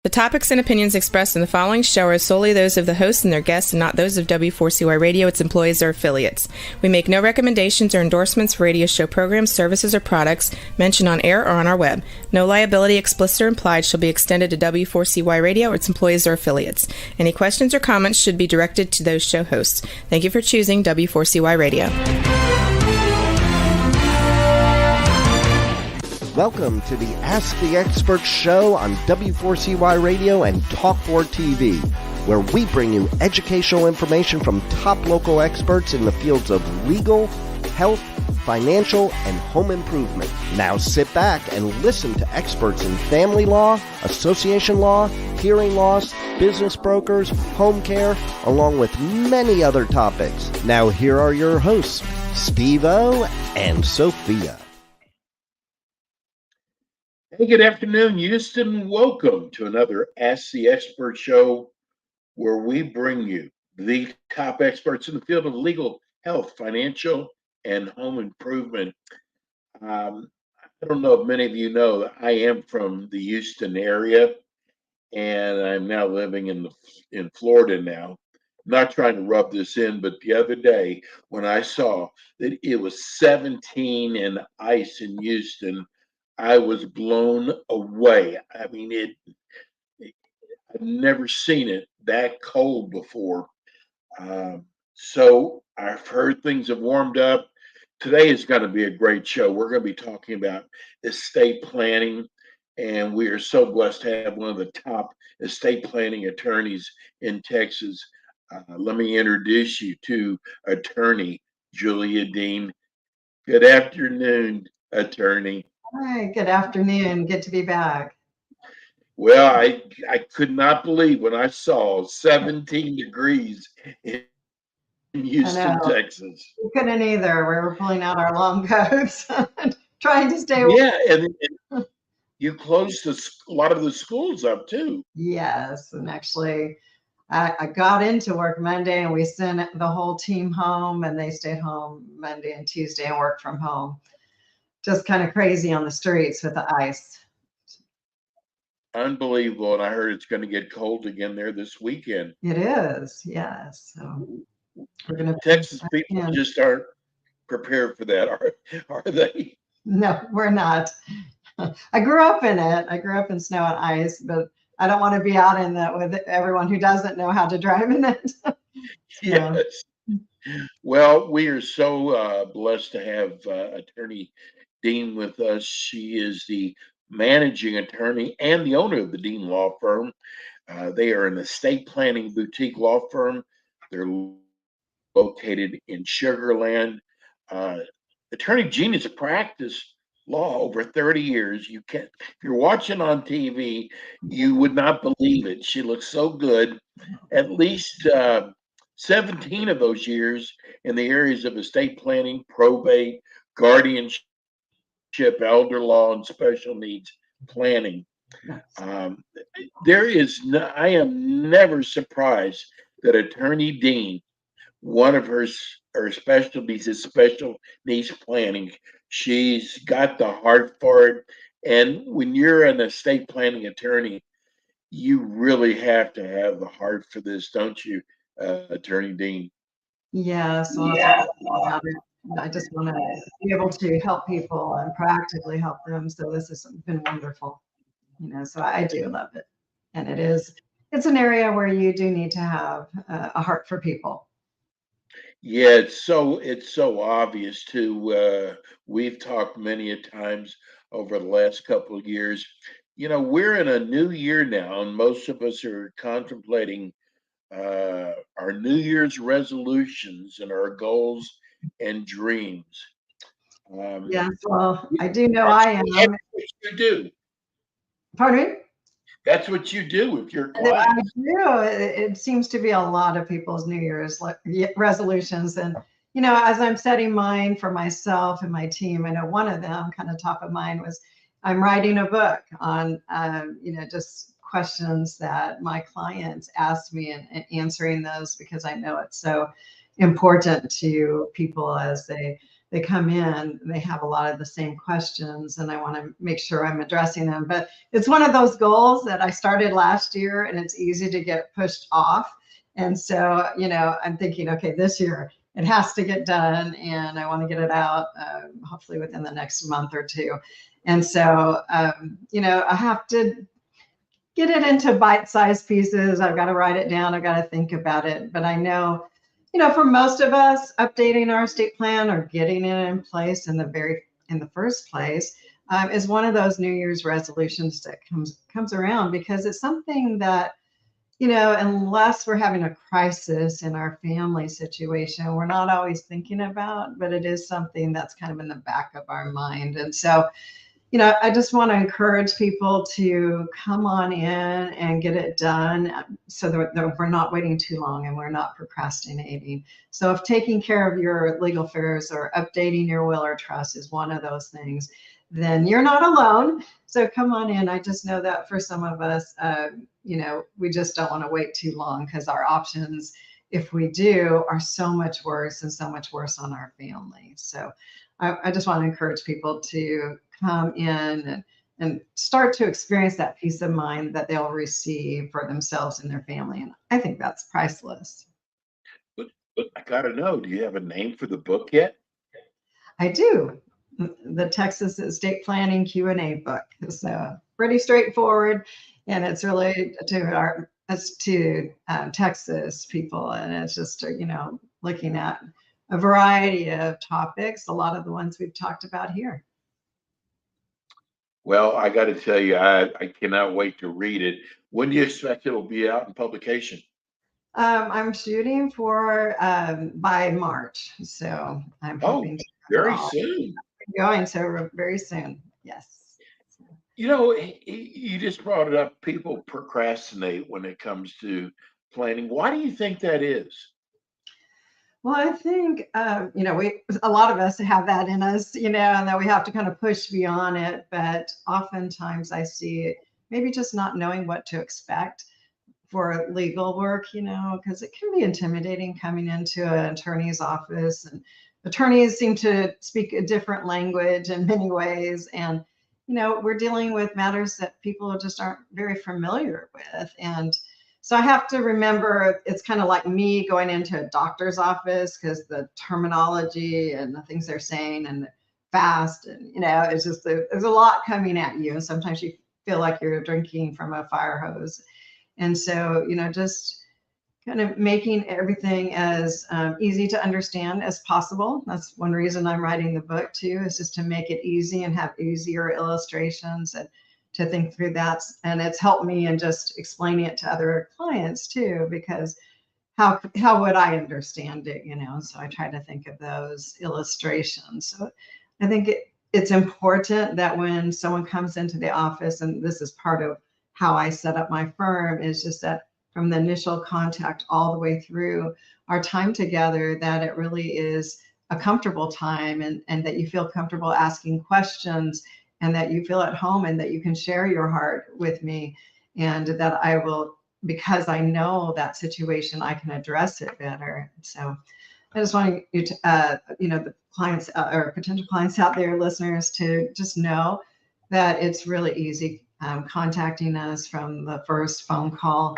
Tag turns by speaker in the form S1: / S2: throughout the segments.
S1: The topics and opinions expressed in the following show are solely those of the hosts and their guests and not those of W4CY Radio, its employees, or affiliates. We make no recommendations or endorsements for radio show programs, services, or products mentioned on air or on our web. No liability, explicit or implied, shall be extended to W4CY Radio or its employees or affiliates. Any questions or comments should be directed to those show hosts. Thank you for choosing W4CY Radio.
S2: Welcome to the Ask the Expert show on W4CY Radio and Talk4 TV, where we bring you educational information from top local experts in the fields of legal, health, financial, and home improvement. Now sit back and listen to experts in family law, association law, hearing loss, business brokers, home care, along with many other topics. Now here are your hosts, Steve-O and Sophia.
S3: Hey, good afternoon, Houston. Welcome to another Ask the Expert show where we bring you the top experts in the field of legal, health, financial, and home improvement. I don't know if many of you know that I am from the Houston area, and I'm now living in Florida now. I'm not trying to rub this in, but the other day when I saw that it was 17 and ice in Houston, I was blown away. I mean, I've never seen it that cold before. So I've heard things have warmed up. Today is going to be a great show. We're going to be talking about estate planning, and we are so blessed to have one of the top estate planning attorneys in Texas. Let me introduce you to attorney Julia Dean. Good afternoon, attorney.
S4: Hi, good afternoon. Good to be back.
S3: Well, I could not believe when I saw 17 degrees in Houston, Texas.
S4: We couldn't either. We were pulling out our long coats, trying to stay away.
S3: Yeah, and you closed a lot of the schools up too.
S4: Yes, and actually, I got into work Monday, and we sent the whole team home, and they stayed home Monday and Tuesday and worked from home. Just kind of crazy on the streets with the ice.
S3: Unbelievable. And I heard it's going to get cold again there this weekend.
S4: It is, yes. So we're going to.
S3: Texas people just aren't prepared for that, are they?
S4: No, we're not. I grew up in it. I grew up in snow and ice, but I don't want to be out in that with everyone who doesn't know how to drive in it.
S3: Yes. Well, we are so blessed to have attorney Dean with us. She is the managing attorney and the owner of the Dean Law Firm. They are an estate planning boutique law firm. They're located in Sugar Land. Attorney Dean has practiced law over 30 years. If you're watching on TV, you would not believe it. She looks so good. At least 17 of those years in the areas of estate planning, probate, guardianship, elder law, and special needs planning. I am never surprised that attorney Dean, one of her specialties is special needs planning. She's got the heart for it. And when you're an estate planning attorney, you really have to have the heart for this, don't you, attorney Dean?
S4: Yes. Yeah. I just want to be able to help people and practically help them. So this has been wonderful, so I do love it. And it's an area where you do need to have a heart for people.
S3: Yeah, it's so obvious too. We've talked many a times over the last couple of years. We're in a new year now, and most of us are contemplating our New Year's resolutions and our goals and dreams.
S4: Yes, well, I do know I am.
S3: That's what you do.
S4: Pardon me?
S3: That's what you do with your clients.
S4: I do. It seems to be a lot of people's New Year's resolutions. And, as I'm setting mine for myself and my team, I know one of them kind of top of mind was I'm writing a book on, just questions that my clients ask me and answering those because I know it's so important to people as they they come in, they have a lot of the same questions, and I want to make sure I'm addressing them. But it's one of those goals that I started last year, and it's easy to get pushed off. And so, I'm thinking, okay, this year it has to get done, and I want to get it out hopefully within the next month or two. And so, I have to get it into bite-sized pieces. I've got to write it down. I've got to think about it. But I know, for most of us, updating our estate plan or getting it in place in the first place is one of those New Year's resolutions that comes around, because it's something that, unless we're having a crisis in our family situation, we're not always thinking about, but it is something that's kind of in the back of our mind. And so, I just want to encourage people to come on in and get it done so that we're not waiting too long and we're not procrastinating. So if taking care of your legal affairs or updating your will or trust is one of those things, then you're not alone. So come on in. I just know that for some of us, we just don't want to wait too long, because our options, if we do, are so much worse and so much worse on our family. So I just want to encourage people to come in and start to experience that peace of mind that they'll receive for themselves and their family. And I think that's priceless.
S3: But I gotta know, do you have a name for the book yet?
S4: I do. The Texas Estate Planning Q&A book is pretty straightforward, and it's really to Texas people, and it's just looking at a variety of topics, a lot of the ones we've talked about here.
S3: Well, I got to tell you, I cannot wait to read it. When do you expect it'll be out in publication?
S4: I'm shooting for by March, so I'm hoping to
S3: very soon.
S4: Going so very soon. Yes.
S3: You just brought it up. People procrastinate when it comes to planning. Why do you think that is?
S4: Well, I think, a lot of us have that in us, and that we have to kind of push beyond it. But oftentimes I see it maybe just not knowing what to expect for legal work, because it can be intimidating coming into an attorney's office, and attorneys seem to speak a different language in many ways. And, we're dealing with matters that people just aren't very familiar with. And so I have to remember, it's kind of like me going into a doctor's office, because the terminology and the things they're saying and fast, and it's just there's a lot coming at you, and sometimes you feel like you're drinking from a fire hose. And so just kind of making everything as easy to understand as possible. That's one reason I'm writing the book too, is just to make it easy and have easier illustrations and to think through that. And it's helped me in just explaining it to other clients too, because how would I understand it, So I try to think of those illustrations. So I think it's important that when someone comes into the office, and this is part of how I set up my firm, is just that from the initial contact all the way through our time together, that it really is a comfortable time, and that you feel comfortable asking questions, and that you feel at home, and that you can share your heart with me, and that I will, because I know that situation, I can address it better. So I just want you to, the clients or potential clients out there, listeners, to just know that it's really easy contacting us from the first phone call.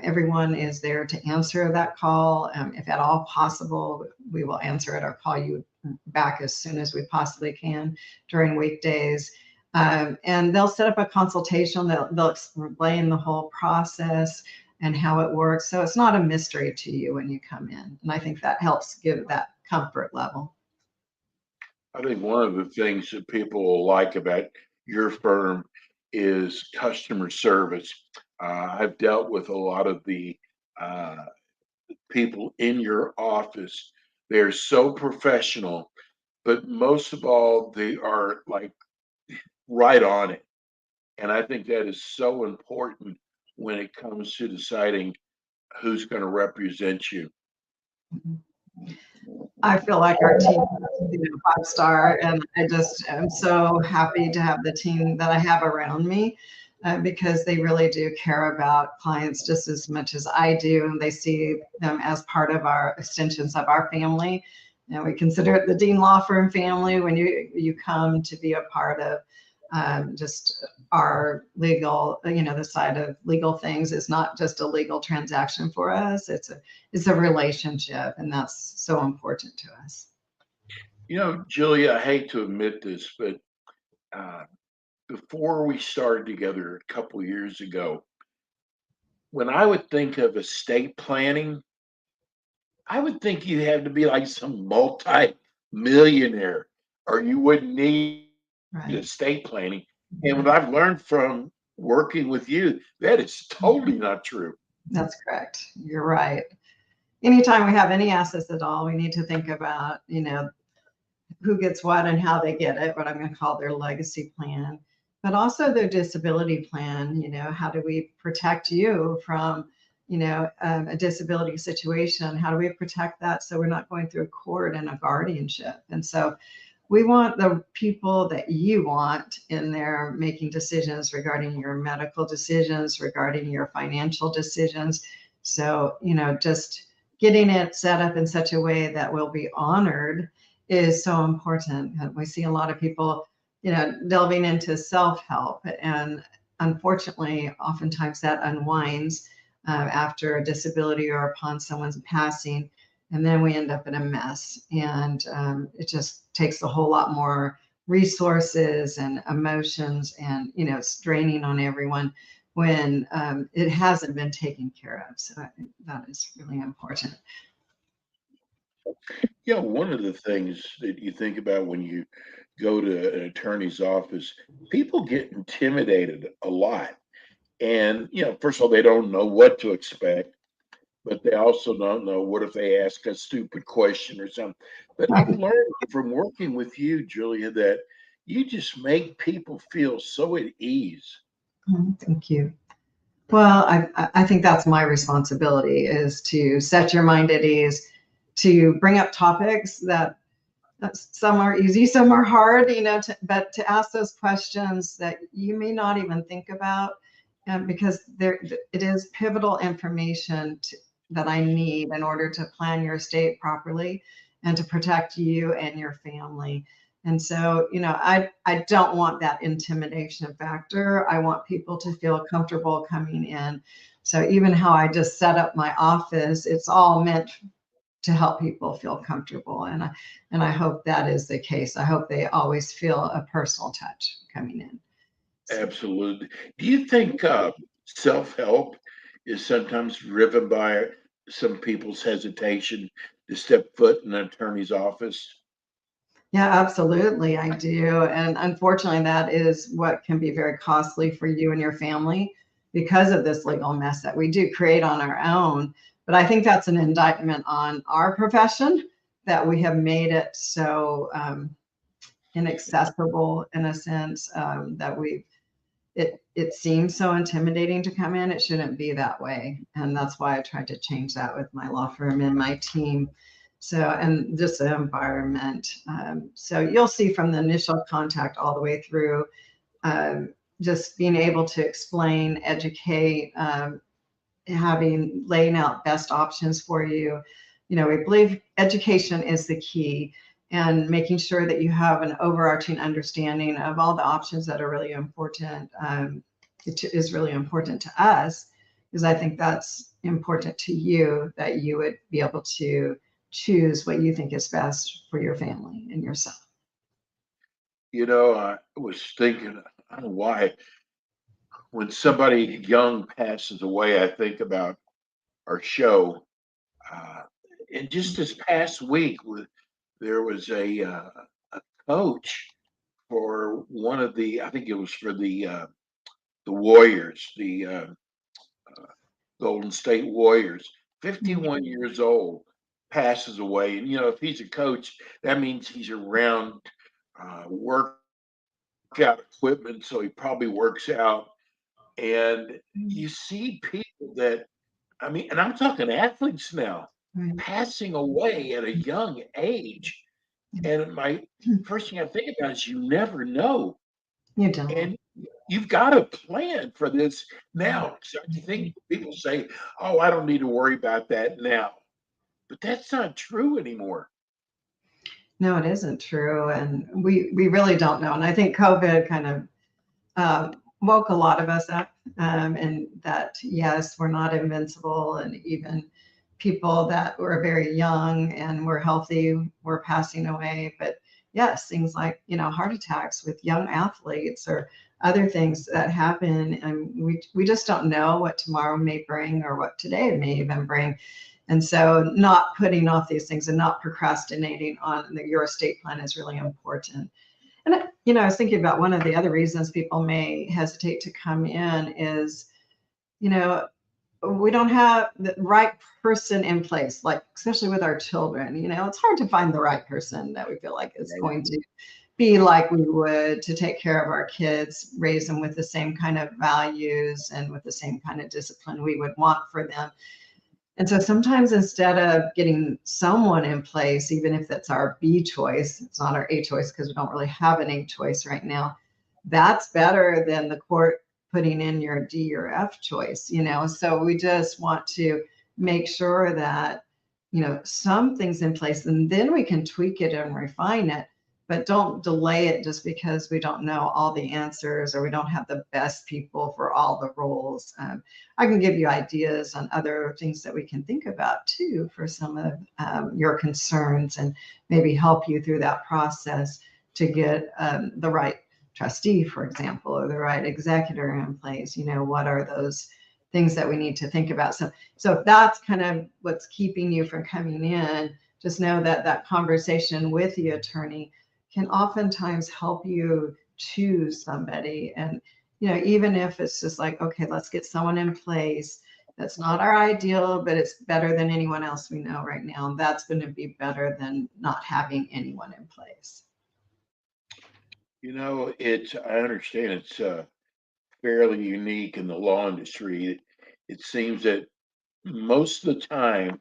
S4: Everyone is there to answer that call. If at all possible, we will answer it or call you back as soon as we possibly can during weekdays. And they'll set up a consultation. They'll explain the whole process and how it works. So it's not a mystery to you when you come in. And I think that helps give that comfort level.
S3: I think one of the things that people will like about your firm is customer service. I've dealt with a lot of the people in your office. They're so professional, but most of all, they are like right on it. And I think that is so important when it comes to deciding who's going to represent you.
S4: I feel like our team is 5-star, and I just am so happy to have the team that I have around me, because they really do care about clients just as much as I do, and they see them as part of our extensions of our family. And we consider it the Dean Law Firm family when you come to be a part of just our legal, the side of legal things. Is not just a legal transaction for us. It's a relationship, and that's so important to us.
S3: Julia, I hate to admit this, but before we started together a couple years ago, when I would think of estate planning, I would think you had to be like some multi-millionaire, or you wouldn't need
S4: Right.
S3: estate planning. And what I've learned from working with you, that is totally not true.
S4: That's correct. You're right. Anytime we have any assets at all, we need to think about, who gets what and how they get it, what I'm going to call their legacy plan, but also their disability plan. How do we protect you from, a disability situation? How do we protect that so we're not going through a court and a guardianship? And so we want the people that you want in there making decisions regarding your medical decisions, regarding your financial decisions. So, just getting it set up in such a way that will be honored is so important. We see a lot of people, delving into self-help, and unfortunately, oftentimes that unwinds after a disability or upon someone's passing, and then we end up in a mess. And it just takes a whole lot more resources and emotions, and straining on everyone when it hasn't been taken care of. So that is really important.
S3: Yeah, one of the things that you think about when you go to an attorney's office, people get intimidated a lot. And, first of all, they don't know what to expect, but they also don't know what if they ask a stupid question or something. But I've learned from working with you, Julia, that you just make people feel so at ease.
S4: Thank you. Well, I think that's my responsibility, is to set your mind at ease, to bring up topics that some are easy, some are hard, but to ask those questions that you may not even think about, because it is pivotal information that I need in order to plan your estate properly and to protect you and your family. And so, I don't want that intimidation factor. I want people to feel comfortable coming in. So even how I just set up my office, it's all meant to help people feel comfortable. And I hope that is the case. I hope they always feel a personal touch coming in.
S3: Absolutely. Do you think self-help is sometimes driven by some people's hesitation to step foot in an attorney's office?
S4: Yeah, absolutely. I do. And unfortunately, that is what can be very costly for you and your family because of this legal mess that we do create on our own. But I think that's an indictment on our profession, that we have made it so inaccessible, in a sense, that it seems so intimidating to come in. It shouldn't be that way. And that's why I tried to change that with my law firm and my team. So, and just the environment. So you'll see from the initial contact all the way through, just being able to explain, educate, laying out best options for you. We believe education is the key, and making sure that you have an overarching understanding of all the options that are really important. It is really important to us, because I think that's important to you, that you would be able to choose what you think is best for your family and yourself.
S3: I was thinking, I don't know why, when somebody young passes away, I think about our show. And just this past week, there was a coach for one of I think it was for the Warriors, the Golden State Warriors, 51 years old, passes away. And, if he's a coach, that means he's around workout equipment, so he probably works out. And you see people and I'm talking athletes now,
S4: Right.
S3: passing away at a young age. And my first thing I think about is you never know.
S4: You don't.
S3: And you've got to plan for this now. So I think people say, "Oh, I don't need to worry about that now," but that's not true anymore.
S4: No, it isn't true. And we really don't know. And I think COVID kind of woke a lot of us up, and that, yes, we're not invincible. And even people that were very young and were healthy were passing away. But yes, things like, heart attacks with young athletes or other things that happen. And we just don't know what tomorrow may bring or what today may even bring. And so not putting off these things and not procrastinating on your estate plan is really important. And, I was thinking about one of the other reasons people may hesitate to come in is, we don't have the right person in place, like especially with our children. It's hard to find the right person that we feel like is going to be like we would to take care of our kids, raise them with the same kind of values and with the same kind of discipline we would want for them. And so sometimes instead of getting someone in place, even if that's our B choice, it's not our A choice because we don't really have an A choice right now, that's better than the court putting in your D or F choice, So we just want to make sure that, something's in place, and then we can tweak it and refine it. But don't delay it just because we don't know all the answers or we don't have the best people for all the roles. I can give you ideas on other things that we can think about too for some of your concerns, and maybe help you through that process to get the right trustee, for example, or the right executor in place. What are those things that we need to think about? So if that's kind of what's keeping you from coming in, just know that that conversation with the attorney can oftentimes help you choose somebody. And, even if it's just like, okay, let's get someone in place. That's not our ideal, but it's better than anyone else we know right now. And that's going to be better than not having anyone in place.
S3: I understand it's fairly unique in the law industry. It seems that most of the time,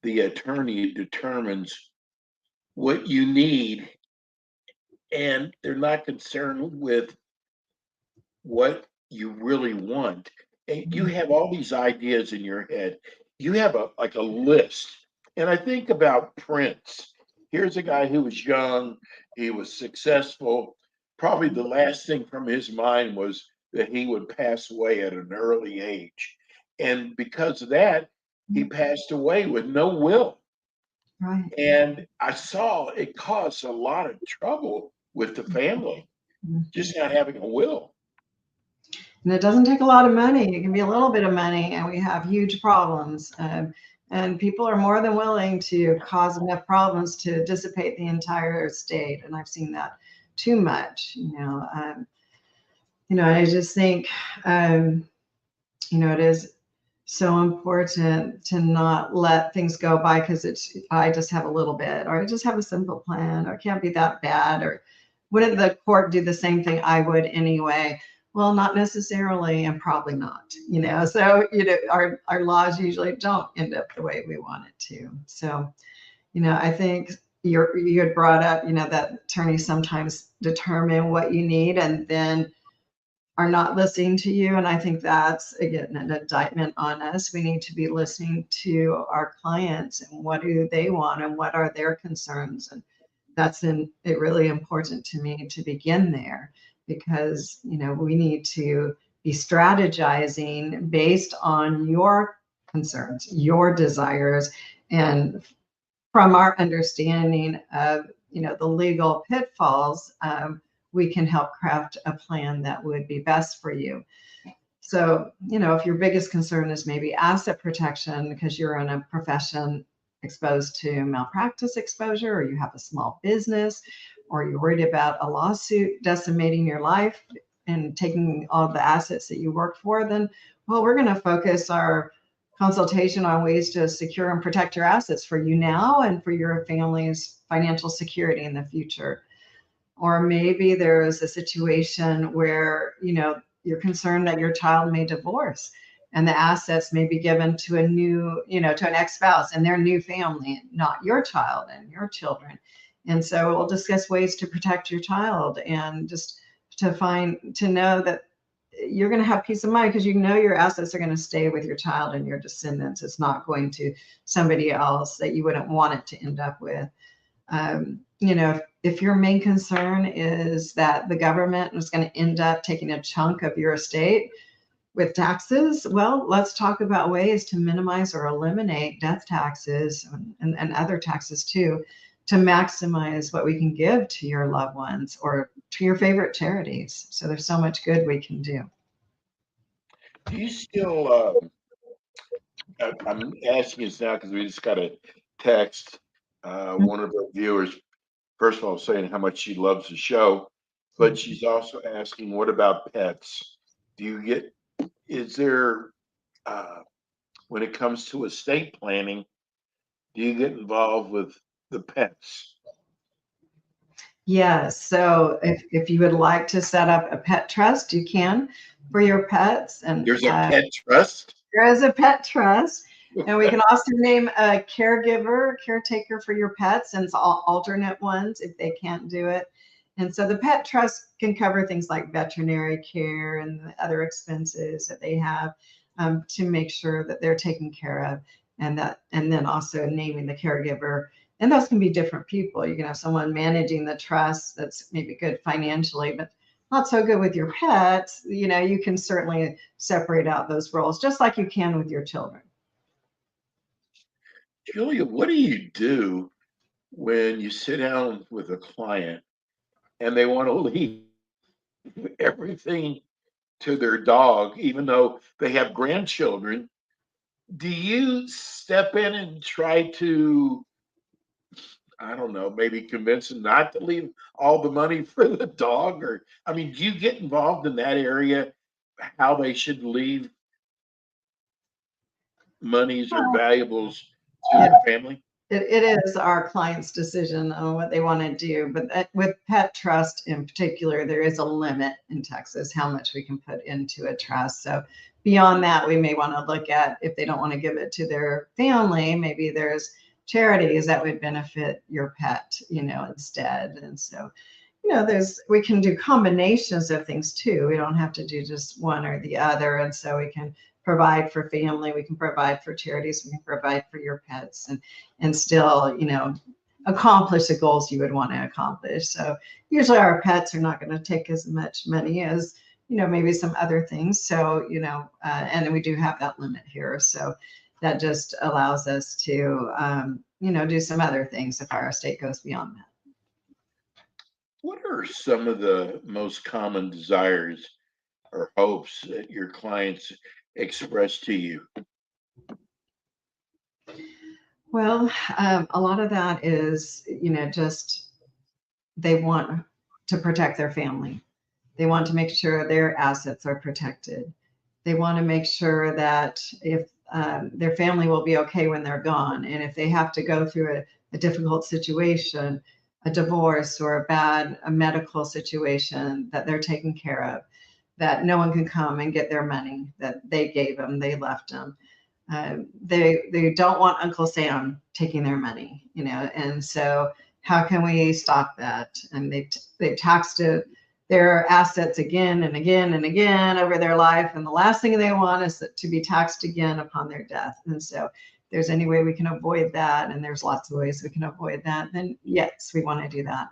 S3: the attorney determines what you need, and they're not concerned with what you really want. And you have all these ideas in your head. You have a list. And I think about Prince. Here's a guy who was young, he was successful. Probably the last thing from his mind was that he would pass away at an early age. And because of that, he passed away with no will.
S4: Right.
S3: And I saw it caused a lot of trouble with the family, just not having a will.
S4: And it doesn't take a lot of money. It can be a little bit of money, and we have huge problems. And people are more than willing to cause enough problems to dissipate the entire estate. And I've seen that too much. I just think, it is so important to not let things go by because I just have a little bit, or I just have a simple plan, or it can't be that bad, or wouldn't the court do the same thing I would anyway? Well, not necessarily, and probably not, so, our laws usually don't end up the way we want it to. So, I think you had brought up, that attorneys sometimes determine what you need and then are not listening to you. And I think that's, again, an indictment on us. We need to be listening to our clients and what do they want and what are their concerns. And that's really important to me to begin there, because, we need to be strategizing based on your concerns, your desires, and from our understanding of, the legal pitfalls, we can help craft a plan that would be best for you. So, if your biggest concern is maybe asset protection because you're in a profession exposed to malpractice exposure, or you have a small business, or you're worried about a lawsuit decimating your life and taking all the assets that you work for, then, well, we're going to focus our consultation on ways to secure and protect your assets for you now and for your family's financial security in the future. Or maybe there is a situation where, you're concerned that your child may divorce and the assets may be given to a new, to an ex-spouse and their new family, not your child and your children. And so we'll discuss ways to protect your child and just to know that you're going to have peace of mind because your assets are going to stay with your child and your descendants. It's not going to somebody else that you wouldn't want it to end up with. you know, if your main concern is that the government is going to end up taking a chunk of your estate with taxes, well, let's talk about ways to minimize or eliminate death taxes and other taxes too, to maximize what we can give to your loved ones or to your favorite charities. So there's so much good we can do.
S3: Do you still, I'm asking this now because we just got a text, one of our viewers, first of all, saying how much she loves the show, but she's also asking, what about pets? Is there, when it comes to estate planning, do you get involved with the pets?
S4: Yes. So if you would like to set up a pet trust, you can for your pets. And
S3: There's a pet trust?
S4: there is a pet trust. And we can also name a caregiver, caretaker for your pets, and it's all alternate ones if they can't do it. And so the pet trust can cover things like veterinary care and the other expenses that they have to make sure that they're taken care of, and then also naming the caregiver. And those can be different people. You can have someone managing the trust that's maybe good financially, but not so good with your pets. You know, you can certainly separate out those roles, just like you can with your children.
S3: Julia, what do you do when you sit down with a client and they want to leave everything to their dog, even though they have grandchildren? Do you step in and try to, I don't know, maybe convince them not to leave all the money for the dog? Or, I mean, do you get involved in that area, how they should leave monies or valuables to their family?
S4: It is our client's decision on what they want to do, but with pet trust in particular, there is a limit in Texas how much we can put into a trust. So beyond that, we may want to look at, if they don't want to give it to their family, maybe there's charities that would benefit your pet, you know, instead. And so, you know, we can do combinations of things too. We don't have to do just one or the other. And so we can provide for family, we can provide for charities, we can provide for your pets, and still, you know, accomplish the goals you would want to accomplish. So usually our pets are not going to take as much money as, you know, maybe some other things. So, you know, and we do have that limit here. So that just allows us to, you know, do some other things if our estate goes beyond that.
S3: What are some of the most common desires or hopes that your clients express to you?
S4: Well, a lot of that is, you know, just they want to protect their family. They want to make sure their assets are protected. They want to make sure that if their family will be okay when they're gone, and if they have to go through a difficult situation, a divorce or a medical situation, that they're taken care of, that no one can come and get their money that they gave them, they left them. They don't want Uncle Sam taking their money, you know, and so how can we stop that? And they've taxed their assets again and again and again over their life, and the last thing they want is to be taxed again upon their death. And so if there's any way we can avoid that, and there's lots of ways we can avoid that, then yes, we want to do that.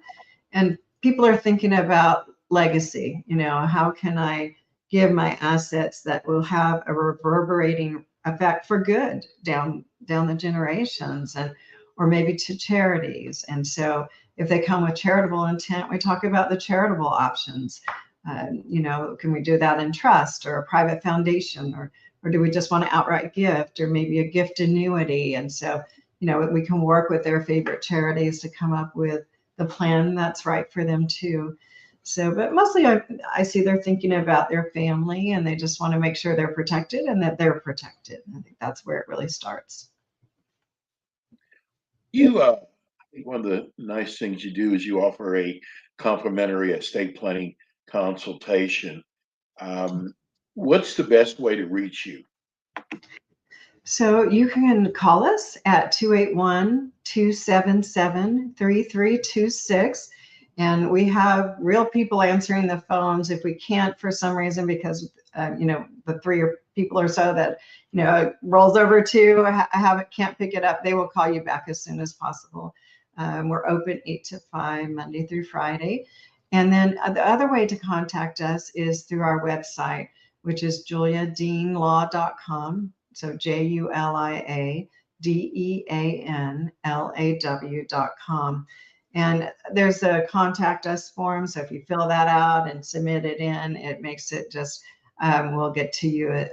S4: And people are thinking about legacy, you know, how can I give my assets that will have a reverberating effect for good down the generations, and or maybe to charities. And so if they come with charitable intent, we talk about the charitable options. You know, can we do that in trust or a private foundation, or do we just want an outright gift, or maybe a gift annuity? And so, you know, we can work with their favorite charities to come up with the plan that's right for them too. So, but mostly I see they're thinking about their family, and they just want to make sure they're protected and that they're protected. I think that's where it really starts.
S3: I think one of the nice things you do is you offer a complimentary estate planning consultation. What's the best way to reach you?
S4: So you can call us at 281-277-3326. And we have real people answering the phones. If we can't for some reason, because you know, the three people or so that, you know, it rolls over to can't pick it up, they will call you back as soon as possible. We're open 8 to 5, Monday through Friday. And then the other way to contact us is through our website, which is juliadeanlaw.com. So JuliaDeanLaw.com. And there's a contact us form. So if you fill that out and submit it in, it makes it just, we'll get to you at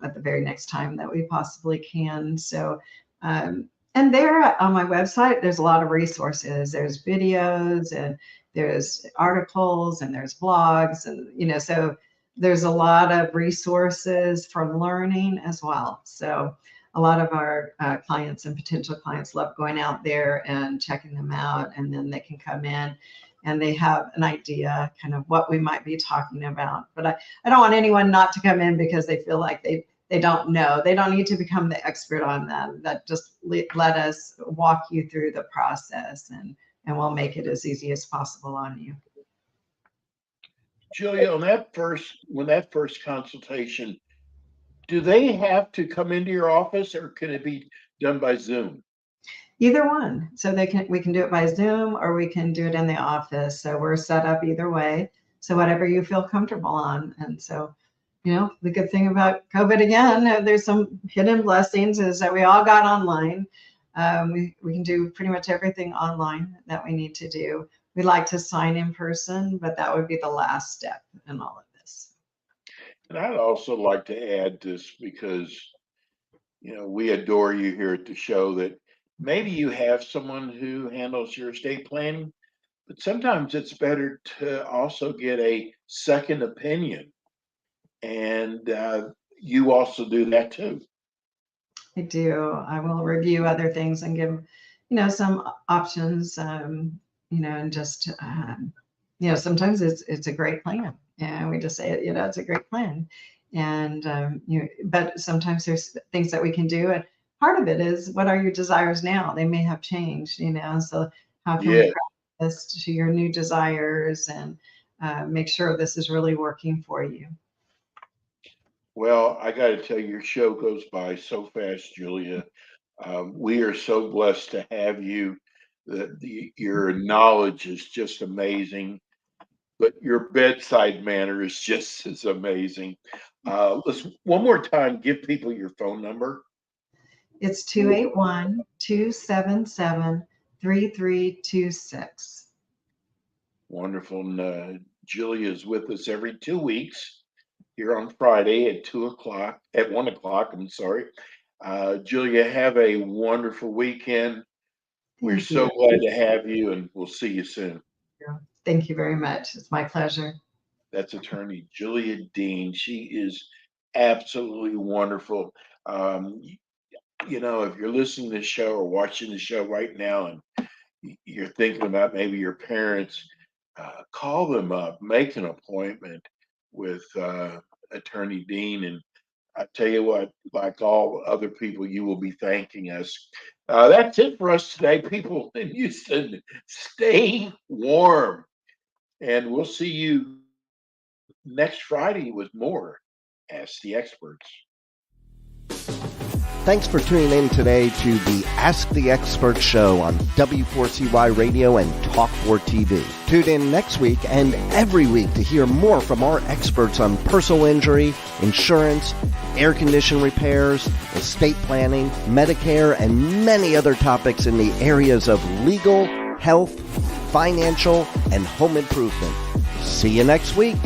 S4: the very next time that we possibly can. So, and there on my website, there's a lot of resources. There's videos and there's articles and there's blogs, and so there's a lot of resources for learning as well. So a lot of our clients and potential clients love going out there and checking them out, and then they can come in and they have an idea kind of what we might be talking about. But I don't want anyone not to come in because they feel like they don't know. They don't need to become the expert on them. That just let us walk you through the process, and we'll make it as easy as possible on you.
S3: Julia, when that first consultation, do they have to come into your office, or can it be done by Zoom?
S4: Either one. So we can do it by Zoom, or we can do it in the office. So we're set up either way. So whatever you feel comfortable on. And so, the good thing about COVID, again, there's some hidden blessings, is that we all got online. We can do pretty much everything online that we need to do. We like to sign in person, but that would be the last step in all of this.
S3: And I'd also like to add this, because, we adore you here at the show, that maybe you have someone who handles your estate planning, but sometimes it's better to also get a second opinion. And you also do that too.
S4: I do. I will review other things and give, some options, and just, sometimes it's a great plan. And we just say, it's a great plan. And, but sometimes there's things that we can do. And part of it is, what are your desires now? They may have changed, so how can we practice to your new desires and make sure this is really working for you?
S3: Well, I got to tell you, your show goes by so fast, Julia. We are so blessed to have you. Your knowledge is just amazing, but your bedside manner is just as amazing. Let's one more time give people your phone number.
S4: It's 281-277-3326.
S3: Wonderful. And, Julia is with us every 2 weeks here on Friday at 1 o'clock. I'm sorry. Julia, have a wonderful weekend. We're so glad to have you, and we'll see you soon.
S4: Thank you very much. It's my pleasure.
S3: That's attorney Julia Dean. She is absolutely wonderful. If you're listening to the show or watching the show right now and you're thinking about maybe your parents, call them up, make an appointment with attorney Dean. And I tell you what, like all other people, you will be thanking us. That's it for us today, people in Houston. Stay warm, and we'll see you next Friday with more Ask the Experts.
S2: Thanks for tuning in today to the Ask the Experts show on W4CY Radio and Talk4 TV. Tune in next week and every week to hear more from our experts on personal injury, insurance, air condition repairs, estate planning, Medicare, and many other topics in the areas of legal, health, financial, and home improvement. See you next week.